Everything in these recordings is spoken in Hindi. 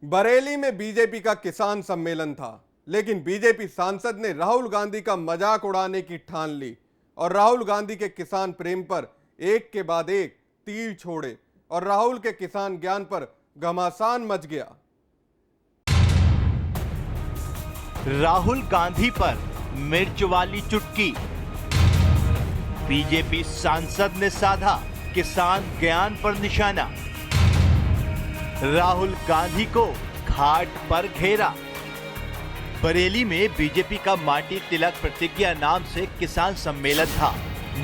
बरेली में बीजेपी का किसान सम्मेलन था, लेकिन बीजेपी सांसद ने राहुल गांधी का मजाक उड़ाने की ठान ली और राहुल गांधी के किसान प्रेम पर एक के बाद एक तीर छोड़े और राहुल के किसान ज्ञान पर घमासान मच गया। राहुल गांधी पर मिर्च वाली चुटकी, बीजेपी सांसद ने साधा किसान ज्ञान पर निशाना, राहुल गांधी को घाट पर घेरा। बरेली में बीजेपी का माटी तिलक प्रतिज्ञा नाम से किसान सम्मेलन था।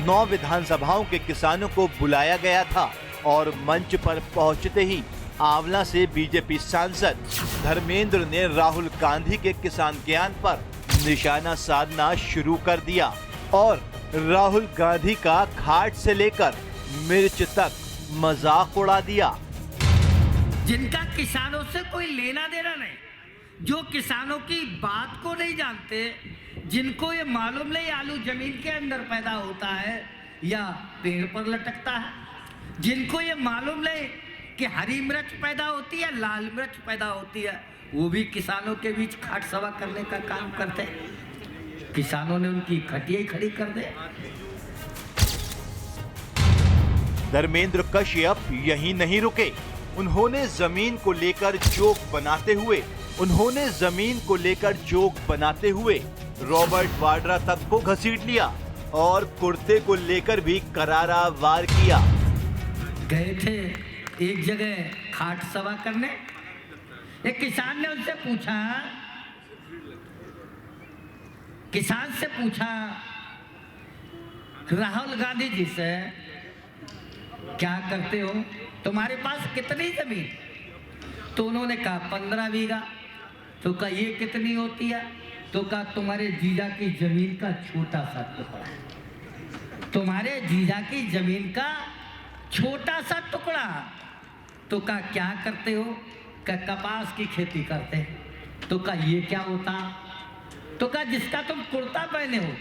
9 विधानसभाओं के किसानों को बुलाया गया था और मंच पर पहुंचते ही आंवला से बीजेपी सांसद धर्मेंद्र ने राहुल गांधी के किसान ज्ञान पर निशाना साधना शुरू कर दिया और राहुल गांधी का घाट से लेकर मिर्च तक मजाक उड़ा दिया। जिनका किसानों से कोई लेना देना नहीं, जो किसानों की बात को नहीं जानते, जिनको ये मालूम नहीं आलू जमीन के अंदर पैदा होता है या पेड़ पर लटकता है, जिनको ये मालूम नहीं कि हरी मिर्च पैदा होती है, लाल मिर्च पैदा होती है, वो भी किसानों के बीच खाट सभा करने का काम करते हैं। किसानों ने उनकी खटिया खड़ी कर दे। धर्मेंद्र कश्यप यहीं नहीं रुके। उन्होंने जमीन को लेकर जोक बनाते हुए रॉबर्ट वाड्रा तक को घसीट लिया और कुर्ते को लेकर भी करारा वार किया। गए थे एक जगह खाट सभा करने। एक किसान ने उनसे पूछा, राहुल गांधी जी से, क्या करते हो, तुम्हारे पास कितनी जमीन? तो उन्होंने कहा 15 बीघा। तो कहा ये कितनी होती है? तो कहा तुम्हारे जीजा की जमीन का छोटा सा टुकड़ा, तुम्हारे जीजा की जमीन का छोटा सा टुकड़ा। तो कहा क्या करते हो? कहा कपास की खेती करते हैं। तो कहा ये क्या होता? तो कहा जिसका तुम कुर्ता पहने हो,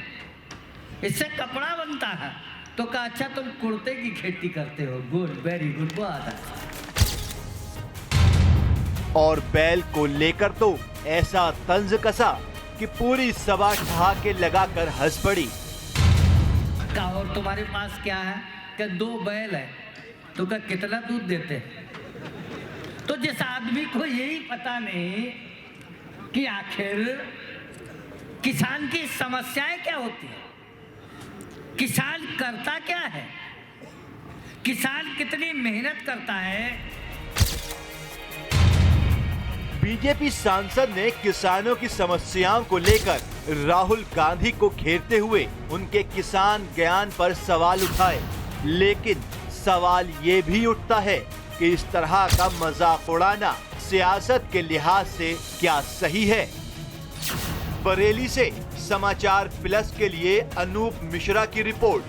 इससे कपड़ा बनता है। तो कहा अच्छा तुम कुर्ते की खेती करते हो, गुड, वेरी गुड, बहुत अच्छा। और बैल को लेकर तो ऐसा तंज कसा कि पूरी सभा ठहाके लगाकर हंस पड़ी। कहा और तुम्हारे पास क्या है? कि 2 बैल है। तो कहा कितना दूध देते हैं? तो जिस आदमी को यही पता नहीं कि आखिर किसान की समस्याएं क्या होती है, किसान करता क्या है, किसान कितनी मेहनत करता है। बीजेपी सांसद ने किसानों की समस्याओं को लेकर राहुल गांधी को घेरते हुए उनके किसान ज्ञान पर सवाल उठाए, लेकिन सवाल ये भी उठता है कि इस तरह का मजाक उड़ाना सियासत के लिहाज से क्या सही है। बरेली से समाचार प्लस के लिए अनूप मिश्रा की रिपोर्ट।